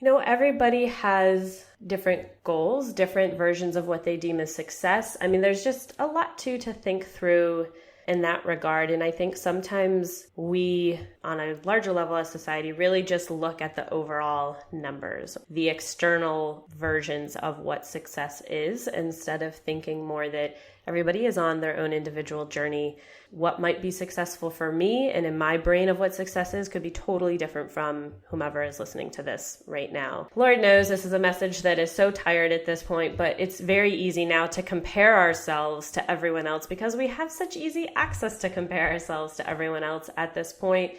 Everybody has different goals, different versions of what they deem as success. I mean, there's just a lot to think through in that regard. And I think sometimes we, on a larger level as society, really just look at the overall numbers, the external versions of what success is, instead of thinking more that everybody is on their own individual journey. What might be successful for me and in my brain of what success is could be totally different from whomever is listening to this right now. Lord knows this is a message that is so tired at this point, but it's very easy now to compare ourselves to everyone else because we have such easy access to compare ourselves to everyone else at this point.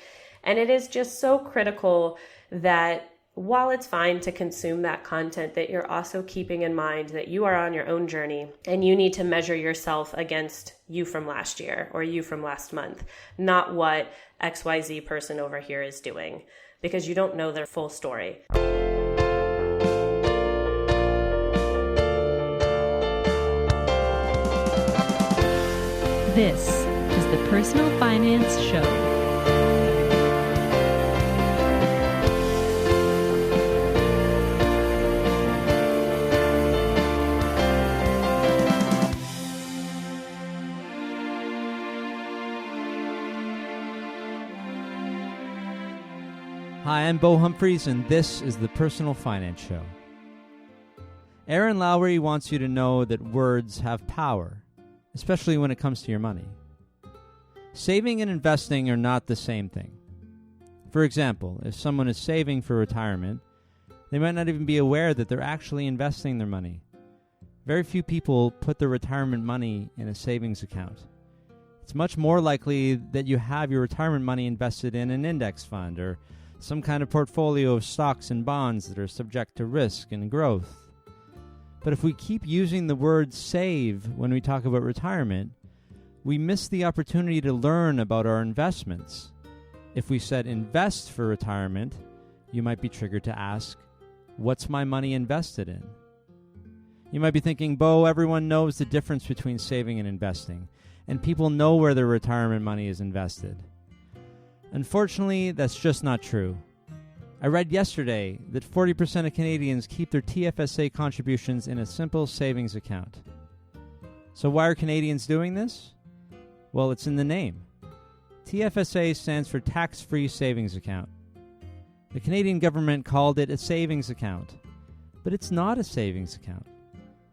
And it is just so critical that while it's fine to consume that content, that you're also keeping in mind that you are on your own journey and you need to measure yourself against you from last year or you from last month, not what XYZ person over here is doing, because you don't know their full story. This is the Personal Finance Show. Hi, I'm Beau Humphreys, and this is the Personal Finance Show. Erin Lowry wants you to know that words have power, especially when it comes to your money. Saving and investing are not the same thing. For example, if someone is saving for retirement, they might not even be aware that they're actually investing their money. Very few people put their retirement money in a savings account. It's much more likely that you have your retirement money invested in an index fund or some kind of portfolio of stocks and bonds that are subject to risk and growth. But if we keep using the word save when we talk about retirement, we miss the opportunity to learn about our investments. If we said invest for retirement, you might be triggered to ask, what's my money invested in? You might be thinking, Beau, everyone knows the difference between saving and investing, and people know where their retirement money is invested. Unfortunately, that's just not true. I read yesterday that 40% of Canadians keep their TFSA contributions in a simple savings account. So why are Canadians doing this? Well, it's in the name. TFSA stands for Tax-Free Savings Account. The Canadian government called it a savings account, but it's not a savings account.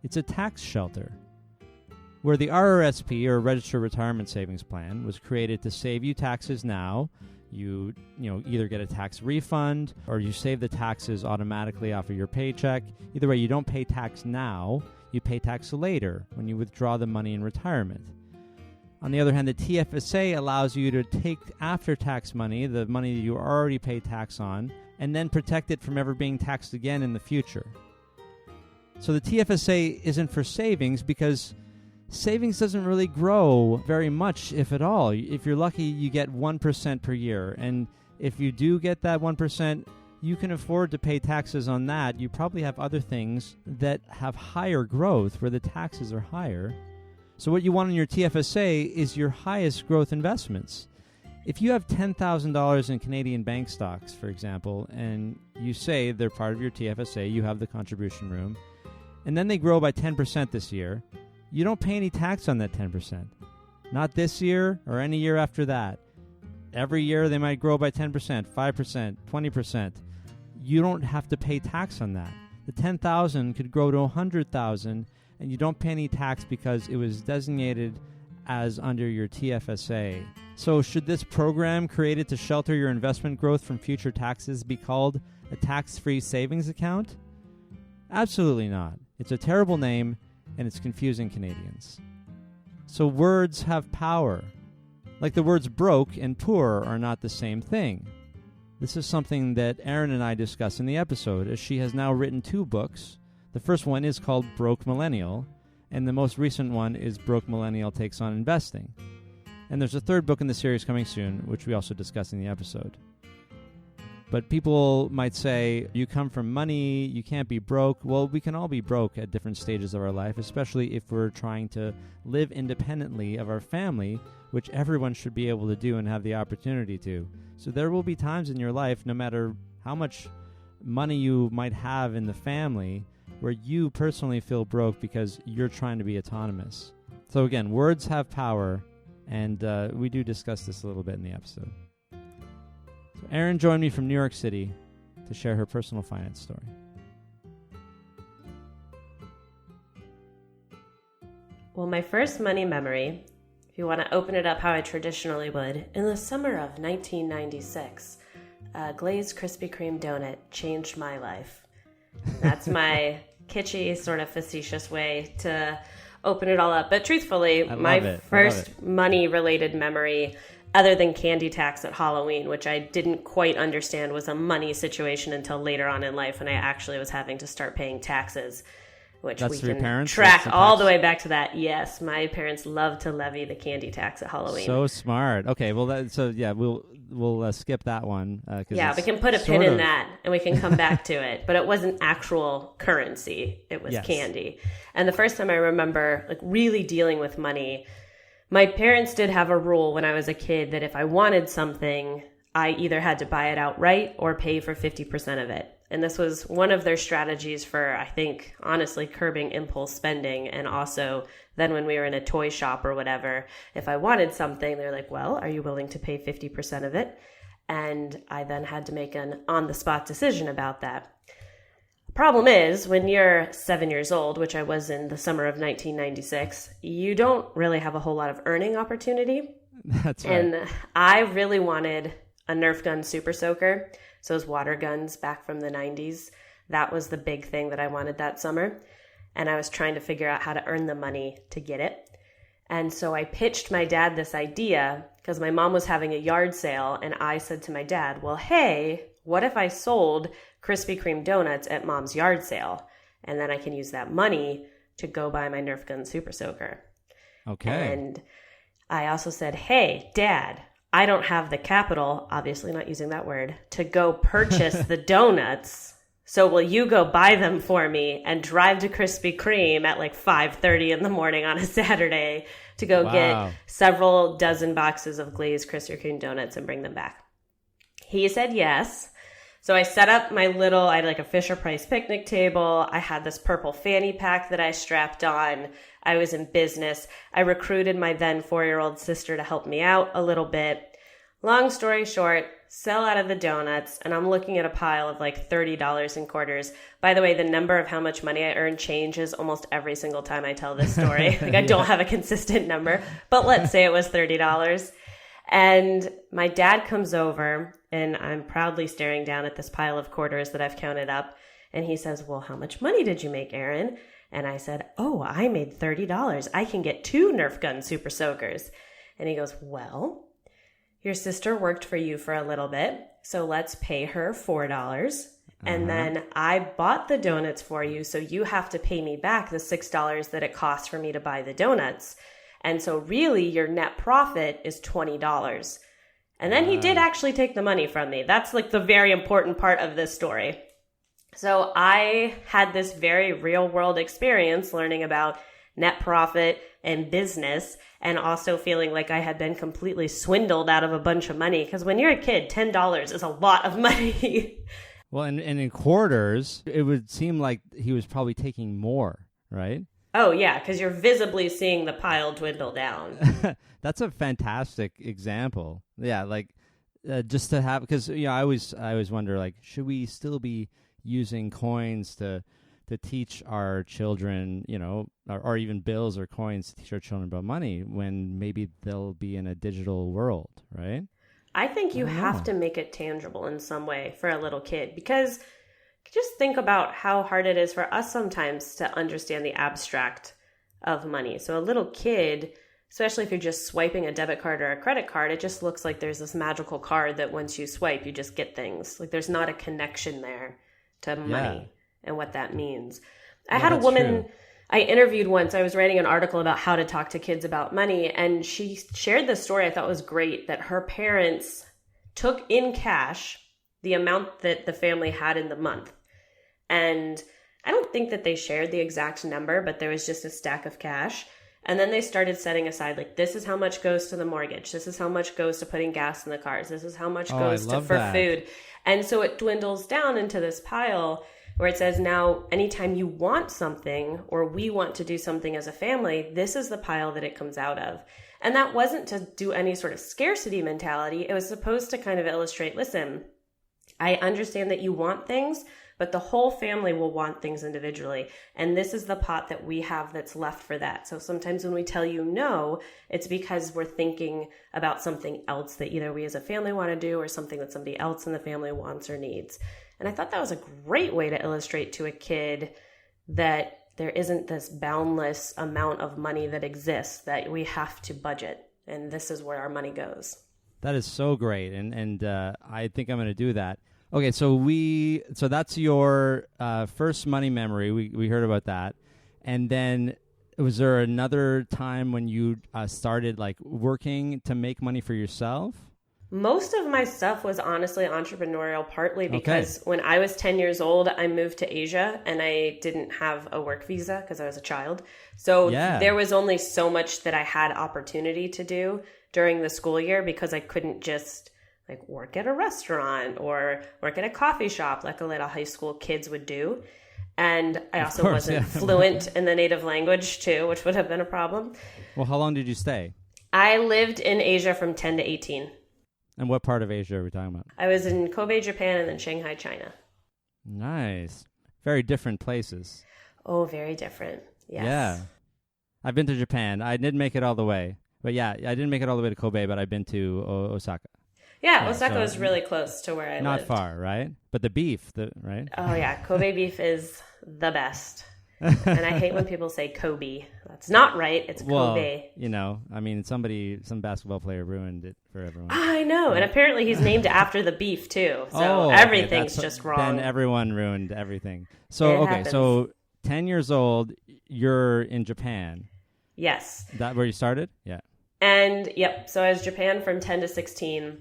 It's a tax shelter, where the RRSP, or Registered Retirement Savings Plan, was created to save you taxes now. You either get a tax refund or you save the taxes automatically off of your paycheck. Either way, you don't pay tax now, you pay tax later when you withdraw the money in retirement. On the other hand, the TFSA allows you to take after-tax money, the money that you already pay tax on, and then protect it from ever being taxed again in the future. So the TFSA isn't for savings because savings doesn't really grow very much, if at all. If you're lucky, you get 1% per year. And if you do get that 1%, you can afford to pay taxes on that. You probably have other things that have higher growth where the taxes are higher. So what you want in your TFSA is your highest growth investments. If you have $10,000 in Canadian bank stocks, for example, and you say they're part of your TFSA, you have the contribution room, and then they grow by 10% this year, you don't pay any tax on that 10%. Not this year or any year after that. Every year they might grow by 10%, 5%, 20%. You don't have to pay tax on that. The $10,000 could grow to $100,000 and you don't pay any tax because it was designated as under your TFSA. So should this program created to shelter your investment growth from future taxes be called a tax-free savings account? Absolutely not. It's a terrible name, and it's confusing Canadians. So words have power. Like the words broke and poor are not the same thing. This is something that Erin and I discuss in the episode, as she has now written 2 books. The first one is called Broke Millennial, and the most recent one is Broke Millennial Takes on Investing. And there's a 3rd book in the series coming soon, which we also discuss in the episode. But people might say, you come from money, you can't be broke. Well, we can all be broke at different stages of our life, especially if we're trying to live independently of our family, which everyone should be able to do and have the opportunity to. So there will be times in your life, no matter how much money you might have in the family where you personally feel broke because you're trying to be autonomous. So again, words have power, and we do discuss this a little bit in the episode. So Erin joined me from New York City to share her personal finance story. Well, my first money memory, if you want to open it up how I traditionally would, in the summer of 1996, a glazed Krispy Kreme donut changed my life. That's my kitschy, sort of facetious way to open it all up. But truthfully, my first money-related memory, other than candy tax at Halloween, which I didn't quite understand was a money situation until later on in life when I actually was having to start paying taxes, which That's we can parents? track all the way back to that. Yes, my parents loved to levy the candy tax at Halloween. So smart. Okay, well, we'll skip that one. Yeah, we can put a pin in that, and we can come back to it. But it wasn't actual currency; it was candy. And the first time I remember really dealing with money, my parents did have a rule when I was a kid that if I wanted something, I either had to buy it outright or pay for 50% of it. And this was one of their strategies for, I think, honestly, curbing impulse spending. And also then when we were in a toy shop or whatever, if I wanted something, they're like, well, are you willing to pay 50% of it? And I then had to make an on-the-spot decision about that. The problem is, when you're 7 years old, which I was in the summer of 1996, you don't really have a whole lot of earning opportunity. That's right. And I really wanted a Nerf gun Super Soaker. So those water guns back from the 90s. That was the big thing that I wanted that summer. And I was trying to figure out how to earn the money to get it. And so I pitched my dad this idea because my mom was having a yard sale. And I said to my dad, well, hey, what if I sold Krispy Kreme donuts at mom's yard sale? And then I can use that money to go buy my Nerf gun Super Soaker. Okay. And I also said, hey, Dad, I don't have the capital, obviously not using that word, to go purchase the donuts. So will you go buy them for me and drive to Krispy Kreme at 5:30 in the morning on a Saturday to go get several dozen boxes of glazed Krispy Kreme donuts and bring them back? He said yes. So I set up I had a Fisher-Price picnic table. I had this purple fanny pack that I strapped on. I was in business. I recruited my then 4-year-old sister to help me out a little bit. Long story short, sell out of the donuts, and I'm looking at a pile of $30 in quarters. By the way, the number of how much money I earn changes almost every single time I tell this story. I don't have a consistent number, but let's say it was $30. And my dad comes over, and I'm proudly staring down at this pile of quarters that I've counted up. And he says, well, how much money did you make, Erin? And I said, oh, I made $30. I can get 2 Nerf gun Super Soakers. And he goes, well, your sister worked for you for a little bit, so let's pay her $4. And then I bought the donuts for you, so you have to pay me back the $6 that it cost for me to buy the donuts. And so really your net profit is $20. And then he did actually take the money from me. That's the very important part of this story. So I had this very real world experience learning about net profit and business, and also feeling like I had been completely swindled out of a bunch of money. Because when you're a kid, $10 is a lot of money. Well, and in quarters, it would seem like he was probably taking more, right? Oh, yeah, because you're visibly seeing the pile dwindle down. That's a fantastic example. Yeah, just to have, because I always wonder, should we still be using coins to teach our children, or even bills or coins to teach our children about money when maybe they'll be in a digital world, right? I think you have to make it tangible in some way for a little kid, because just think about how hard it is for us sometimes to understand the abstract of money. So a little kid, especially if you're just swiping a debit card or a credit card, it just looks like there's this magical card that once you swipe, you just get things. There's not a connection there to money and what that means. I had a woman I interviewed once. I was writing an article about how to talk to kids about money, and she shared this story I thought was great, that her parents took in cash the amount that the family had in the month. And I don't think that they shared the exact number, but there was just a stack of cash. And then they started setting aside, like, this is how much goes to the mortgage. This is how much goes to putting gas in the cars. This is how much goes for food. And so it dwindles down into this pile where it says, now, anytime you want something or we want to do something as a family, this is the pile that it comes out of. And that wasn't to do any sort of scarcity mentality. It was supposed to kind of illustrate, listen, I understand that you want things, but the whole family will want things individually. And this is the pot that we have that's left for that. So sometimes when we tell you no, it's because we're thinking about something else that either we as a family want to do or something that somebody else in the family wants or needs. And I thought that was a great way to illustrate to a kid that there isn't this boundless amount of money that exists, that we have to budget. And this is where our money goes. That is so great. And I think I'm going to do that. Okay, so that's your first money memory. We heard about that. And then was there another time when you started like working to make money for yourself? Most of my stuff was honestly entrepreneurial, partly because when I was 10 years old, I moved to Asia and I didn't have a work visa because I was a child. So there was only so much that I had opportunity to do during the school year because I couldn't just like work at a restaurant or work at a coffee shop like a lot of high school kids would do. And I also wasn't fluent in the native language too, which would have been a problem. Well, how long did you stay? I lived in Asia from 10 to 18. And what part of Asia are we talking about? I was in Kobe, Japan, and then Shanghai, China. Nice. Very different places. Oh, very different. Yes. Yeah. I've been to Japan. I didn't make it all the way. But yeah, I didn't make it all the way to Kobe, but I've been to Osaka. Yeah, Osaka was really close to where I lived. Not far, right? But the beef, right? Oh, yeah. Kobe beef is the best. And I hate when people say Kobe. That's not right. It's Kobe. Well, I mean, some basketball player ruined it for everyone. I know. And apparently he's named after the beef, too. So everything's just wrong. Then everyone ruined everything. So, so 10 years old, you're in Japan. Yes. That where you started? Yeah. And, yep. So I was Japan from 10 to 16.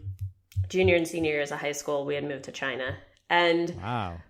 Junior and senior years of high school, we had moved to China. And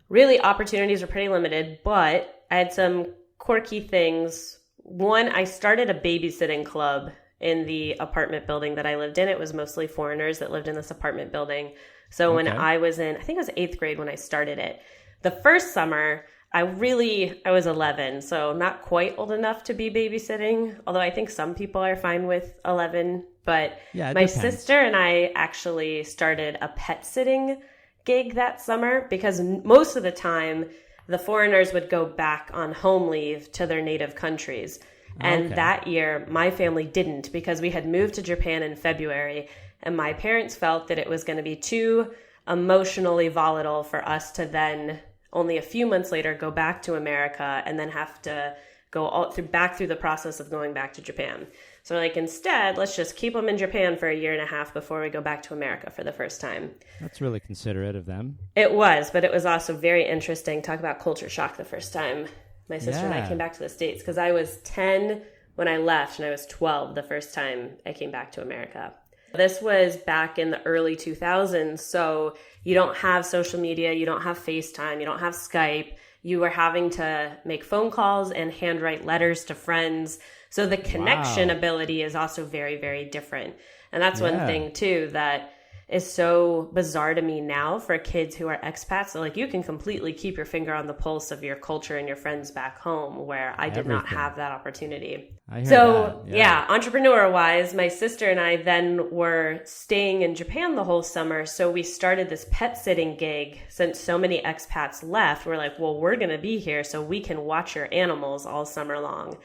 really, opportunities were pretty limited, but I had some quirky things. One, I started a babysitting club in the apartment building that I lived in. It was mostly foreigners that lived in this apartment building. So when I was in, I think it was 8th grade when I started it. The first summer, I was 11, so not quite old enough to be babysitting, although I think some people are fine with 11. But my sister and I actually started a pet sitting gig that summer because most of the time the foreigners would go back on home leave to their native countries. And that year, my family didn't because we had moved to Japan in February and my parents felt that it was going to be too emotionally volatile for us to then only a few months later go back to America and then have to go back through the process of going back to Japan. So like instead, let's just keep them in Japan for a year and a half before we go back to America for the first time. That's really considerate of them. It was, but it was also very interesting. Talk about culture shock the first time my sister and I came back to the States because I was 10 when I left and I was 12 the first time I came back to America. This was back in the early 2000s, so you don't have social media, you don't have FaceTime, you don't have Skype. You were having to make phone calls and handwrite letters to friends. So the connection ability is also very, very different. And that's one thing, too, that is so bizarre to me now for kids who are expats. So, like, you can completely keep your finger on the pulse of your culture and your friends back home, where I did not have that opportunity. Entrepreneur-wise, my sister and I then were staying in Japan the whole summer. So we started this pet sitting gig. Since so many expats left, we're like, well, we're going to be here so we can watch your animals all summer long.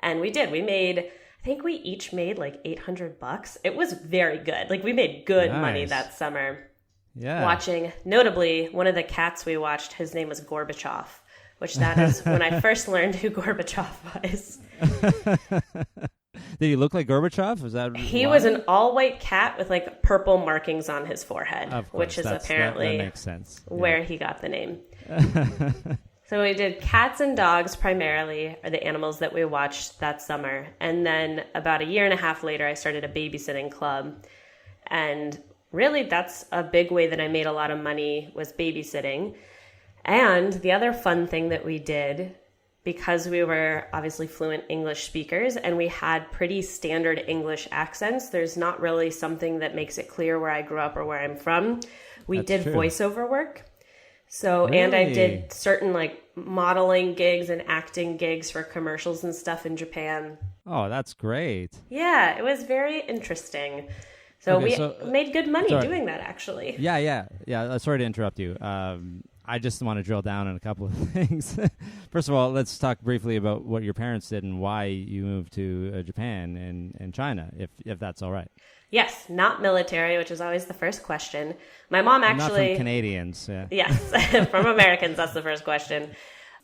And we did. I think we each made like $800. It was very good. Like we made good money that summer. Yeah. Watching, notably, one of the cats we watched, his name was Gorbachev, which that is when I first learned who Gorbachev was. Did he look like Gorbachev? He was an all-white cat with like purple markings on his forehead, which is apparently that makes sense. Where he got the name. So we did cats and dogs primarily, are the animals that we watched that summer. And then about a year and a half later, I started a babysitting club. And really, that's a big way that I made a lot of money was babysitting. And the other fun thing that we did because we were obviously fluent English speakers and we had pretty standard English accents, there's not really something that makes it clear where I grew up or where I'm from. We did voiceover work. So, and I did certain like modeling gigs and acting gigs for commercials and stuff in Japan. Oh, that's great. Yeah, it was very interesting. So we made good money doing that, actually. Yeah. Sorry to interrupt you. I just want to drill down on a couple of things. First of all, let's talk briefly about what your parents did and why you moved to Japan and China, if that's all right. Yes, not military, which is always the first question. My mom actually... Not from Canadians. Yeah. Yes, from Americans, that's the first question.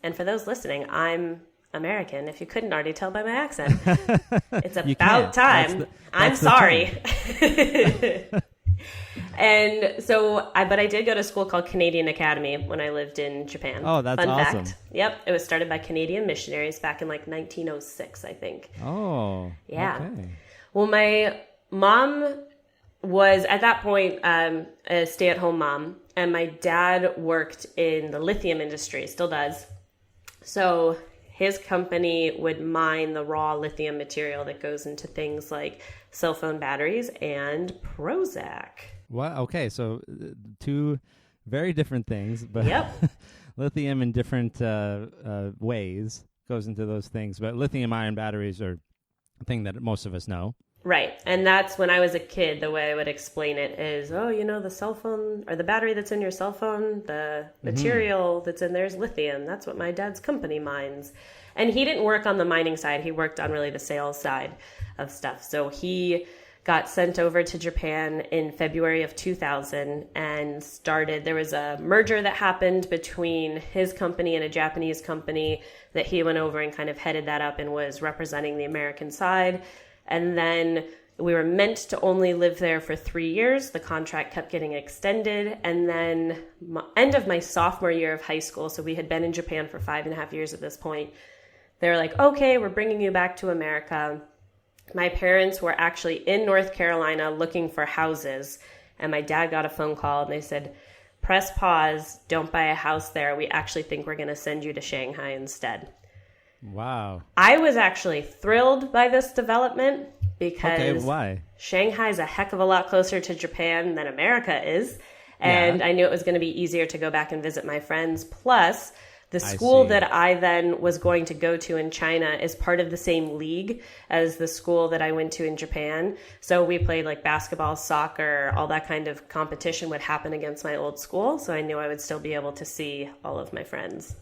And for those listening, I'm American, if you couldn't already tell by my accent. It's about time. I'm sorry. And so, but I did go to school called Canadian Academy when I lived in Japan. Oh, that's awesome. Fact. Yep, it was started by Canadian missionaries back in like 1906, I think. Oh, yeah. Okay. Well, my mom was at that point a stay-at-home mom, and my dad worked in the lithium industry, still does. So his company would mine the raw lithium material that goes into things like cell phone batteries and Prozac. What? Okay, so two very different things, but yep. Lithium in different ways goes into those things. But lithium-ion batteries are a thing that most of us know. Right, and that's when I was a kid, the way I would explain it is, the cell phone, or the battery that's in your cell phone, the material that's in there is lithium. That's what my dad's company mines. And he didn't work on the mining side. He worked on really the sales side of stuff. So he got sent over to Japan in February of 2000 and there was a merger that happened between his company and a Japanese company that he went over and kind of headed that up and was representing the American side. And then we were meant to only live there for 3 years. The contract kept getting extended. And then end of my sophomore year of high school, so we had been in Japan for 5.5 years at this point, they were like, okay, we're bringing you back to America. My parents were actually in North Carolina looking for houses. And my dad got a phone call and they said, press pause, don't buy a house there. We actually think we're going to send you to Shanghai instead. Wow. I was actually thrilled by this development because why? Shanghai's a heck of a lot closer to Japan than America is. And I knew it was going to be easier to go back and visit my friends. Plus, the school that I then was going to go to in China is part of the same league as the school that I went to in Japan. So we played like basketball, soccer, all that kind of competition would happen against my old school. So I knew I would still be able to see all of my friends.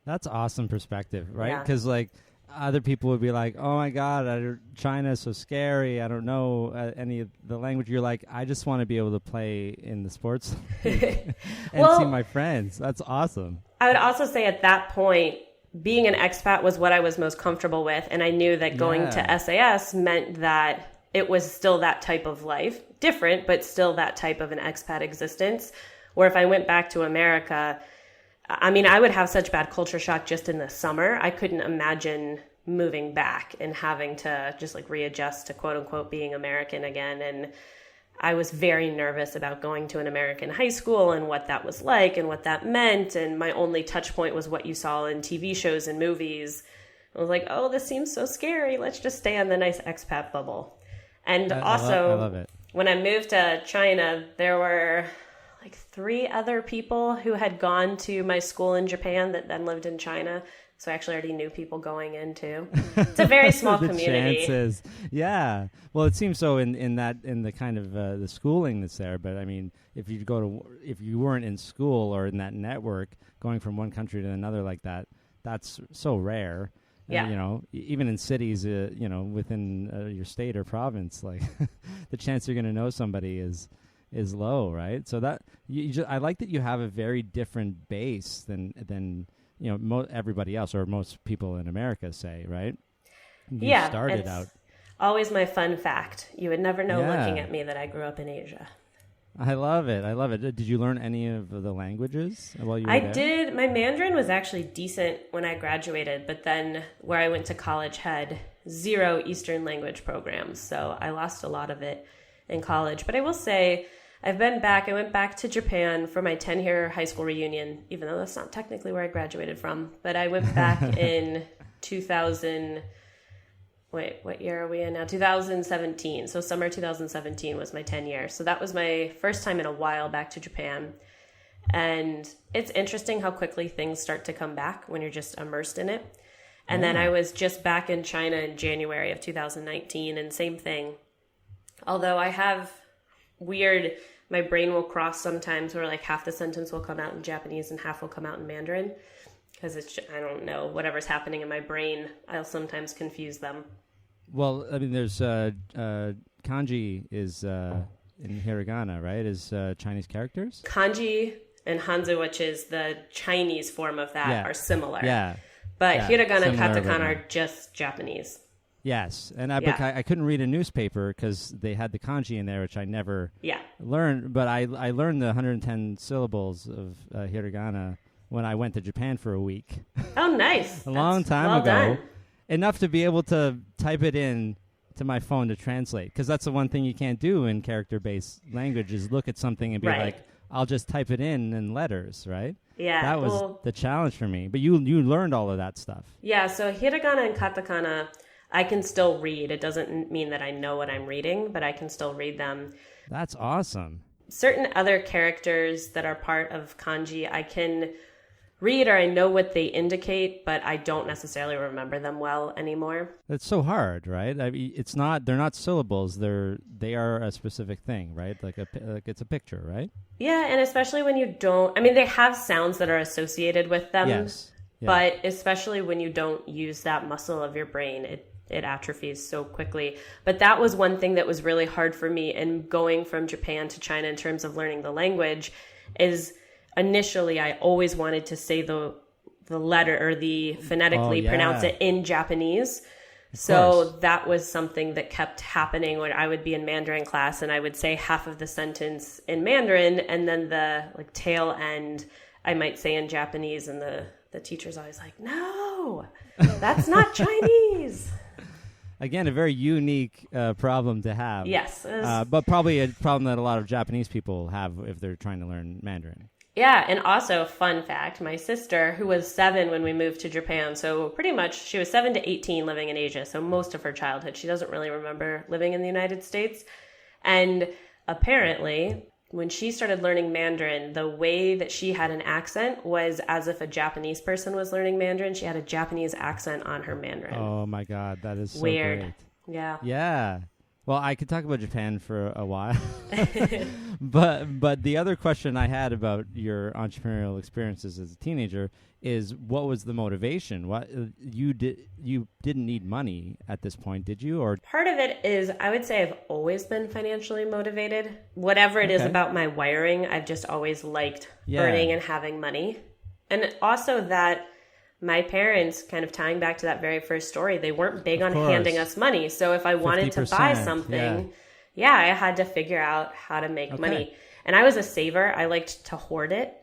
That's awesome perspective, right? Because like other people would be like, oh my God, China is so scary. I don't know any of the language. You're like, I just want to be able to play in the sports and see my friends. That's awesome. I would also say at that point, being an expat was what I was most comfortable with. And I knew that going to SAS meant that it was still that type of life, different, but still that type of an expat existence. Where if I went back to America, I mean, I would have such bad culture shock just in the summer. I couldn't imagine moving back and having to just like readjust to quote unquote being American again. And I was very nervous about going to an American high school and what that was like and what that meant. And my only touch point was what you saw in TV shows and movies. I was like, oh, this seems so scary. Let's just stay on the nice expat bubble. And I love it. When I moved to China, there were like 3 other people who had gone to my school in Japan that then lived in China. So I actually already knew people going in too. It's a very small community. Chances. Yeah. Well, it seems so in the kind of the schooling that's there. But I mean, if you weren't in school or in that network, going from one country to another like that, that's so rare. Yeah. Even in cities, within your state or province, like the chance you're going to know somebody is low, right? So that I like that you have a very different base than everybody else or most people in America say, right? You started out. Always my fun fact. You would never know looking at me that I grew up in Asia. I love it. Did you learn any of the languages while you were there? I did. My Mandarin was actually decent when I graduated, but then where I went to college had 0 Eastern language programs, so I lost a lot of it in college. But I will say, I've been back. I went back to Japan for my 10-year high school reunion, even though that's not technically where I graduated from. But I went back in 2000. Wait, what year are we in now? 2017. So summer 2017 was my 10 year. So that was my first time in a while back to Japan. And it's interesting how quickly things start to come back when you're just immersed in it. And then I was just back in China in January of 2019, and same thing. Although I have my brain will cross sometimes where like half the sentence will come out in Japanese and half will come out in Mandarin. Because I don't know, whatever's happening in my brain, I'll sometimes confuse them. Well, I mean, there's kanji is in hiragana, right? Is Chinese characters? Kanji and Hanzi, which is the Chinese form of that, are similar. Yeah. But hiragana and similar, katakana are just Japanese. Yes, and I couldn't read a newspaper because they had the kanji in there, which I never learned. But I learned the 110 syllables of hiragana when I went to Japan for a week. Oh, nice. A long time ago. Done. Enough to be able to type it in to my phone to translate. Because that's the one thing you can't do in character-based language is look at something and be like, I'll just type it in letters, right? Yeah. That was the challenge for me. But you learned all of that stuff. Yeah, so hiragana and katakana, I can still read. It doesn't mean that I know what I'm reading, but I can still read them. That's awesome. Certain other characters that are part of kanji, I can read or I know what they indicate, but I don't necessarily remember them well anymore. It's so hard, right? I mean, they're not syllables. They are a specific thing, right? Like it's a picture, right? Yeah, and especially when you don't, I mean, they have sounds that are associated with them. Yes. Yeah. But especially when you don't use that muscle of your brain, it atrophies so quickly. But that was one thing that was really hard for me in going from Japan to China in terms of learning the language is initially I always wanted to say the letter or the phonetically pronounce it in Japanese. So that was something that kept happening when I would be in Mandarin class and I would say half of the sentence in Mandarin and then the like tail end I might say in Japanese, and the teacher's always like, no, that's not Chinese. Again, a very unique problem to have. Yes. But probably a problem that a lot of Japanese people have if they're trying to learn Mandarin. Yeah, and also, fun fact, my sister, who was 7 when we moved to Japan, so pretty much she was 7 to 18 living in Asia, so most of her childhood. She doesn't really remember living in the United States. And apparently, when she started learning Mandarin, the way that she had an accent was as if a Japanese person was learning Mandarin. She had a Japanese accent on her Mandarin. Oh my God, that is so weird. Great. Yeah. Yeah. Well, I could talk about Japan for a while, but the other question I had about your entrepreneurial experiences as a teenager is what was the motivation? What you didn't need money at this point, did you? Or part of it is I would say I've always been financially motivated. Whatever it is about my wiring, I've just always liked earning and having money, and also that. My parents, kind of tying back to that very first story, they weren't big on handing us money. So if I wanted to buy something, I had to figure out how to make money. And I was a saver. I liked to hoard it.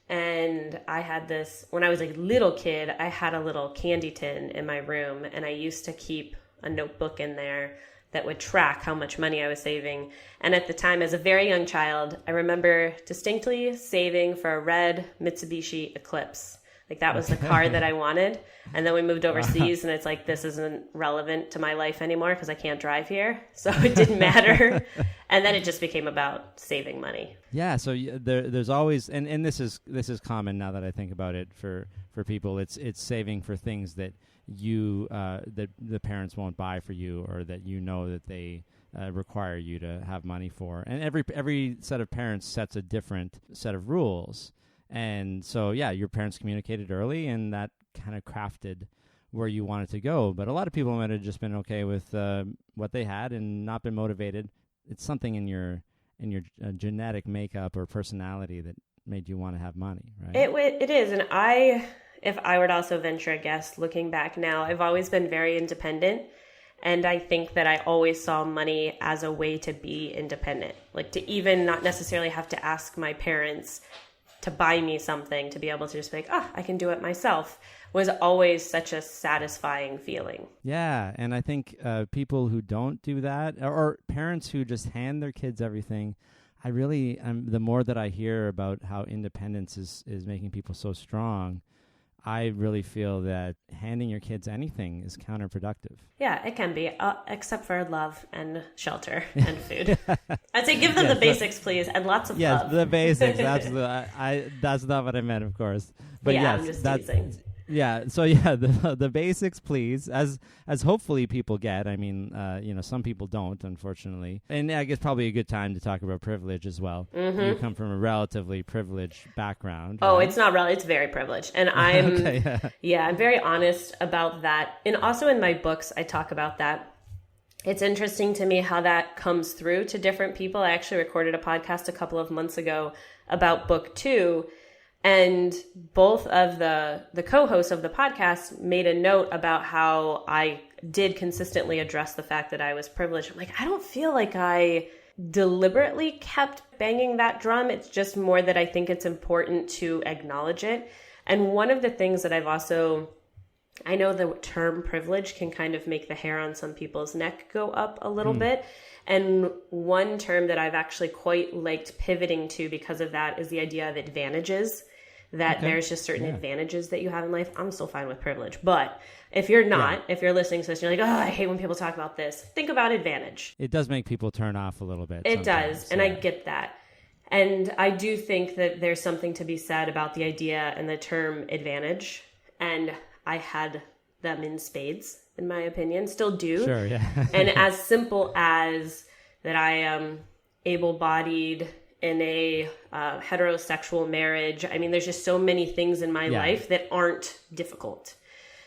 And I had this, when I was a little kid, I had a little candy tin in my room. And I used to keep a notebook in there that would track how much money I was saving. And at the time, as a very young child, I remember distinctly saving for a red Mitsubishi Eclipse. Like that was the car that I wanted. And then we moved overseas and it's like, this isn't relevant to my life anymore because I can't drive here. So it didn't matter. And then it just became about saving money. Yeah. So there's always, and this is common now that I think about it for people. It's saving for things that that the parents won't buy for you or that you know that they require you to have money for. And every set of parents sets a different set of rules. And so, your parents communicated early, and that kind of crafted where you wanted to go. But a lot of people might have just been okay with what they had and not been motivated. It's something in your genetic makeup or personality that made you want to have money, right? It is. And if I were to also venture a guess, looking back now, I've always been very independent. And I think that I always saw money as a way to be independent, like to even not necessarily have to ask my parents to buy me something, to be able to just be like, I can do it myself, was always such a satisfying feeling. Yeah, and I think people who don't do that, or parents who just hand their kids everything, I really, the more that I hear about how independence is making people so strong, I really feel that handing your kids anything is counterproductive. Yeah, it can be, except for love and shelter and food. I'd say give them the basics, please, and lots of love. Yes, the basics, absolutely. That's not what I meant, of course. But yeah, yes, I'm just teasing. Yeah, so yeah, the basics, please, as hopefully people get. I mean, some people don't, unfortunately. And I guess probably a good time to talk about privilege as well. Mm-hmm. You come from a relatively privileged background. Oh, right? It's not it's very privileged. And I'm, okay, yeah. I'm very honest about that. And also in my books, I talk about that. It's interesting to me how that comes through to different people. I actually recorded a podcast a couple of months ago about book 2. And both of the co-hosts of the podcast made a note about how I did consistently address the fact that I was privileged. I'm like, I don't feel like I deliberately kept banging that drum. It's just more that I think it's important to acknowledge it. And one of the things that I know the term privilege can kind of make the hair on some people's neck go up a little bit. And one term that I've actually quite liked pivoting to because of that is the idea of advantages, that there's just certain advantages that you have in life. I'm still fine with privilege. But if you're not, if you're listening to this and you're like, oh, I hate when people talk about this, think about advantage. It does make people turn off a little bit. It does. And I get that. And I do think that there's something to be said about the idea and the term advantage. And I had them in spades, in my opinion, still do. Sure, yeah. And as simple as that I am able-bodied in a heterosexual marriage. I mean, there's just so many things in my life that aren't difficult.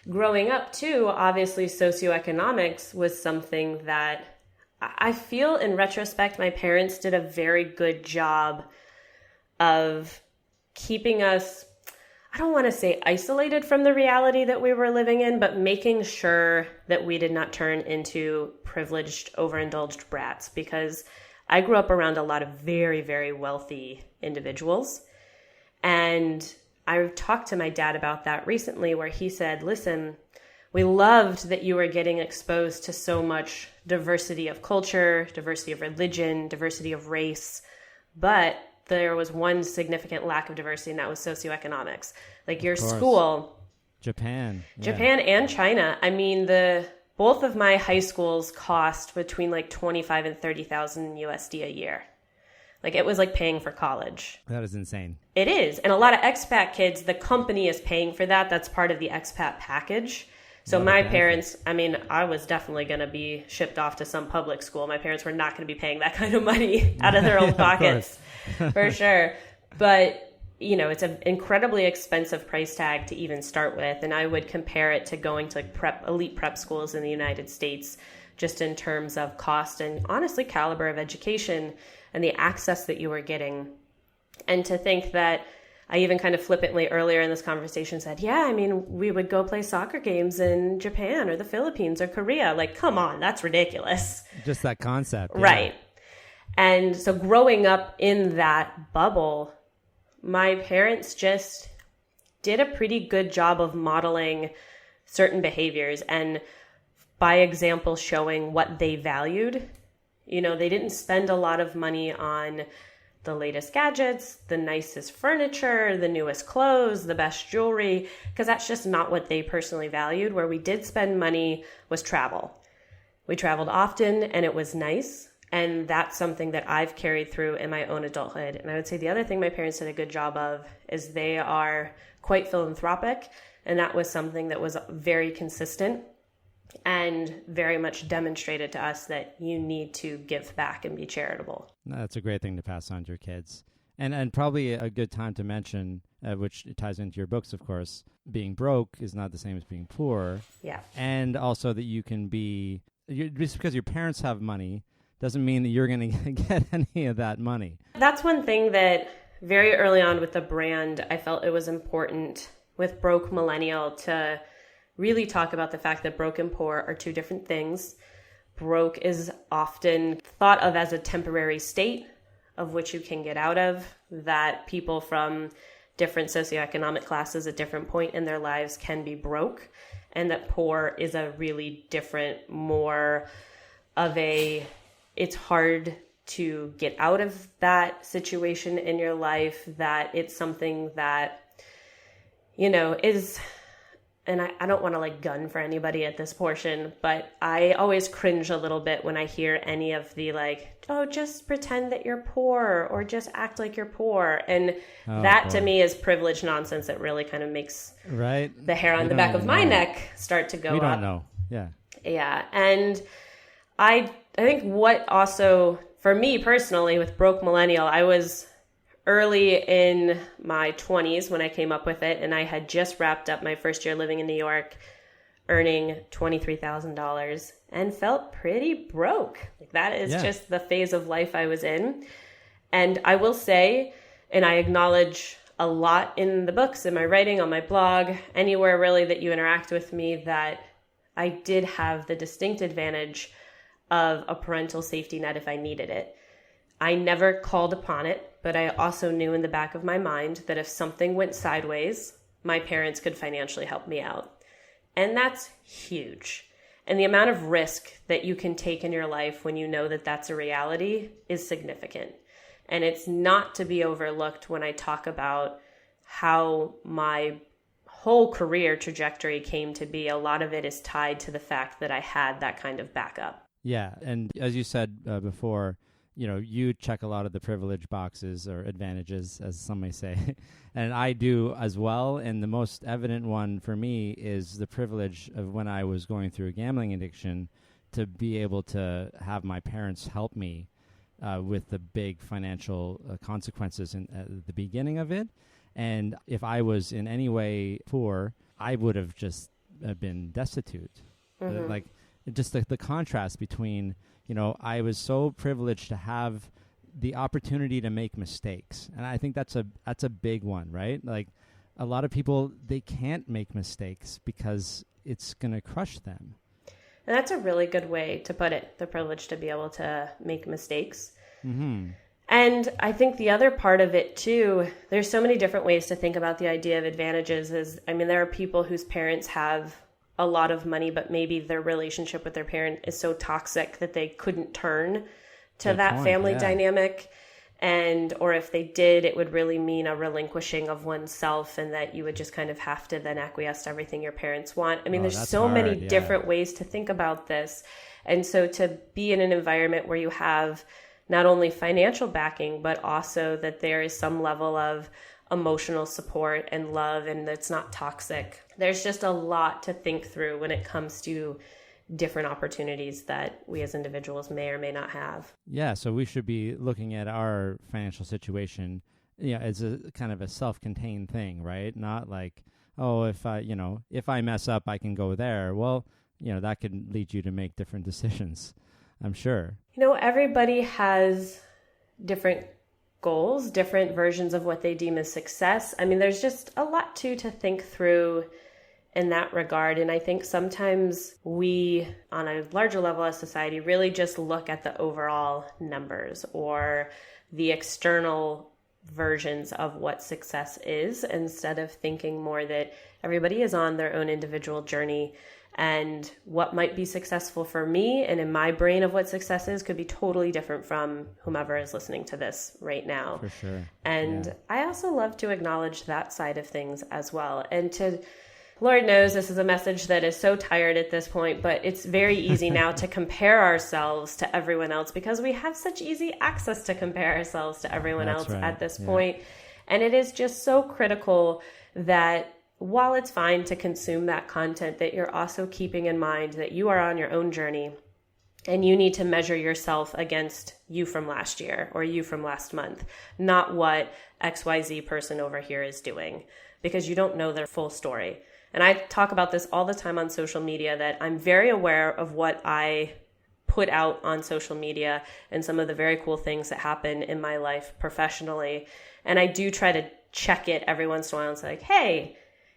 Growing up too, obviously socioeconomics was something that I feel in retrospect, my parents did a very good job of keeping us, I don't want to say isolated from the reality that we were living in, but making sure that we did not turn into privileged, overindulged brats, because I grew up around a lot of very, very wealthy individuals. And I talked to my dad about that recently, where he said, listen, we loved that you were getting exposed to so much diversity of culture, diversity of religion, diversity of race, but there was one significant lack of diversity, and that was socioeconomics. Like your school. Japan and China. I mean, both of my high schools cost between like 25 and 30,000 USD a year. Like it was like paying for college. That is insane. It is. And a lot of expat kids, the company is paying for that. That's part of the expat package. So my parents, I mean, I was definitely going to be shipped off to some public school. My parents were not going to be paying that kind of money out of their own pockets, for sure. But, you know, it's an incredibly expensive price tag to even start with. And I would compare it to going to like elite prep schools in the United States, just in terms of cost and honestly caliber of education and the access that you were getting. And to think that I even kind of flippantly earlier in this conversation said, yeah, I mean, we would go play soccer games in Japan or the Philippines or Korea. Like, come on, that's ridiculous. Just that concept. Yeah. Right. And so growing up in that bubble, my parents just did a pretty good job of modeling certain behaviors and by example showing what they valued. You know, they didn't spend a lot of money on the latest gadgets, the nicest furniture, the newest clothes, the best jewelry, because that's just not what they personally valued. Where we did spend money was travel. We traveled often and it was nice. And that's something that I've carried through in my own adulthood. And I would say the other thing my parents did a good job of is they are quite philanthropic. And that was something that was very consistent and very much demonstrated to us that you need to give back and be charitable. That's a great thing to pass on to your kids. And probably a good time to mention, which ties into your books, of course, being broke is not the same as being poor. Yeah. And also that you can just because your parents have money doesn't mean that you're going to get any of that money. That's one thing that very early on with the brand, I felt it was important with Broke Millennial to really talk about the fact that broke and poor are two different things. Broke is often thought of as a temporary state of which you can get out of, that people from different socioeconomic classes at different point in their lives can be broke, and that poor is a really different, more of it's hard to get out of that situation in your life, that it's something that, is, and I don't want to gun for anybody at this portion, but I always cringe a little bit when I hear any of the oh, just pretend that you're poor or just act like you're poor. And to me is privilege nonsense. It really kind of makes the hair on the back of my neck start to go up. We don't know. Yeah. Yeah. And I think what also, for me personally, with Broke Millennial, I was early in my 20s when I came up with it, and I had just wrapped up my first year living in New York, earning $23,000, and felt pretty broke. That is just the phase of life I was in. And I will say, and I acknowledge a lot in the books, in my writing, on my blog, anywhere really that you interact with me, that I did have the distinct advantage of a parental safety net if I needed it. I never called upon it, but I also knew in the back of my mind that if something went sideways, my parents could financially help me out. And that's huge. And the amount of risk that you can take in your life when you know that that's a reality is significant. And it's not to be overlooked when I talk about how my whole career trajectory came to be. A lot of it is tied to the fact that I had that kind of backup. Yeah. And as you said before, you check a lot of the privilege boxes or advantages, as some may say, and I do as well. And the most evident one for me is the privilege of when I was going through a gambling addiction, to be able to have my parents help me with the big financial consequences at the beginning of it. And if I was in any way poor, I would have just been destitute. Mm-hmm. Just the contrast between, I was so privileged to have the opportunity to make mistakes. And I think that's a big one, right? A lot of people, they can't make mistakes because it's going to crush them. And that's a really good way to put it, the privilege to be able to make mistakes. Mm-hmm. And I think the other part of it too, there's so many different ways to think about the idea of advantages. There are people whose parents have a lot of money, but maybe their relationship with their parent is so toxic that they couldn't turn to family dynamic. Or if they did, it would really mean a relinquishing of oneself, and that you would just kind of have to then acquiesce to everything your parents want. There's so many different ways to think about this. And so to be in an environment where you have not only financial backing, but also that there is some level of emotional support and love, and it's not toxic. There's just a lot to think through when it comes to different opportunities that we as individuals may or may not have. Yeah, so we should be looking at our financial situation, as a kind of a self-contained thing, right? Not if I mess up, I can go there. Well, that could lead you to make different decisions, I'm sure. Everybody has different goals, different versions of what they deem as success. There's just a lot to think through in that regard. And I think sometimes we, on a larger level as society, really just look at the overall numbers or the external versions of what success is, instead of thinking more that everybody is on their own individual journey. And what might be successful for me and in my brain of what success is could be totally different from whomever is listening to this right now. For sure. And I also love to acknowledge that side of things as well. And Lord knows this is a message that is so tired at this point, but it's very easy now to compare ourselves to everyone else because we have such easy access to compare ourselves to everyone else at this point. And it is just so critical that while it's fine to consume that content, that you're also keeping in mind that you are on your own journey and you need to measure yourself against you from last year or you from last month, not what XYZ person over here is doing, because you don't know their full story. And I talk about this all the time on social media, that I'm very aware of what I put out on social media and some of the very cool things that happen in my life professionally. And I do try to check it every once in a while and say, hey,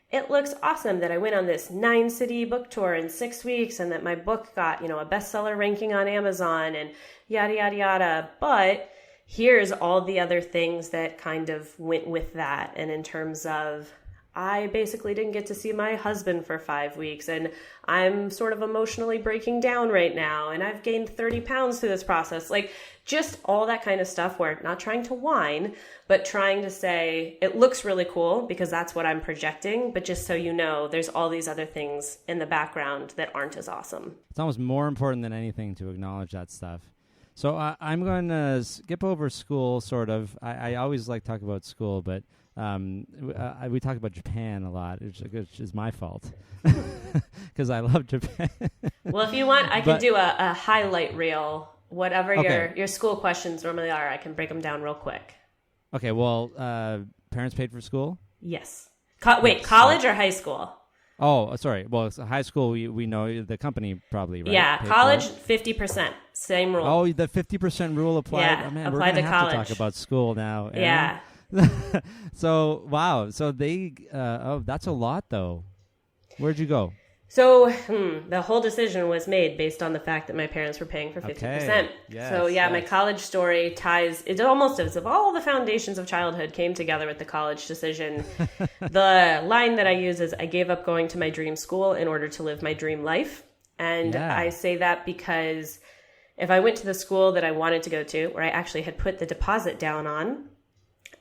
it looks awesome that I went on this 9-city book tour in 6 weeks and that my book got, a bestseller ranking on Amazon and yada, yada, yada. But here's all the other things that kind of went with that. And in terms of, I basically didn't get to see my husband for 5 weeks, and I'm sort of emotionally breaking down right now, and I've gained 30 pounds through this process. Like, just all that kind of stuff where not trying to whine, but trying to say, it looks really cool because that's what I'm projecting, but just so you know, there's all these other things in the background that aren't as awesome. It's almost more important than anything to acknowledge that stuff. So I'm going to skip over school, sort of. I always like to talk about school, but we talk about Japan a lot, which is my fault because I love Japan. Well, if you want, I can do a highlight reel. Whatever your school questions normally are, I can break them down real quick. Okay, well, parents paid for school? Yes. College or high school? Oh, sorry. Well, it's high school, we know the company probably, right? Yeah, college, 50%. Same rule. Oh, the 50% rule applied? Yeah, oh, man, applied we're to have college. to talk about school now. Erin. Yeah. So, wow. So they, that's a lot, though. Where'd you go? So the whole decision was made based on the fact that my parents were paying for 50%. Okay. Yes, so yeah, yes. my college story ties, it almost as if all the foundations of childhood came together with the college decision. The line that I use is, I gave up going to my dream school in order to live my dream life. And I say that because if I went to the school that I wanted to go to, where I actually had put the deposit down on,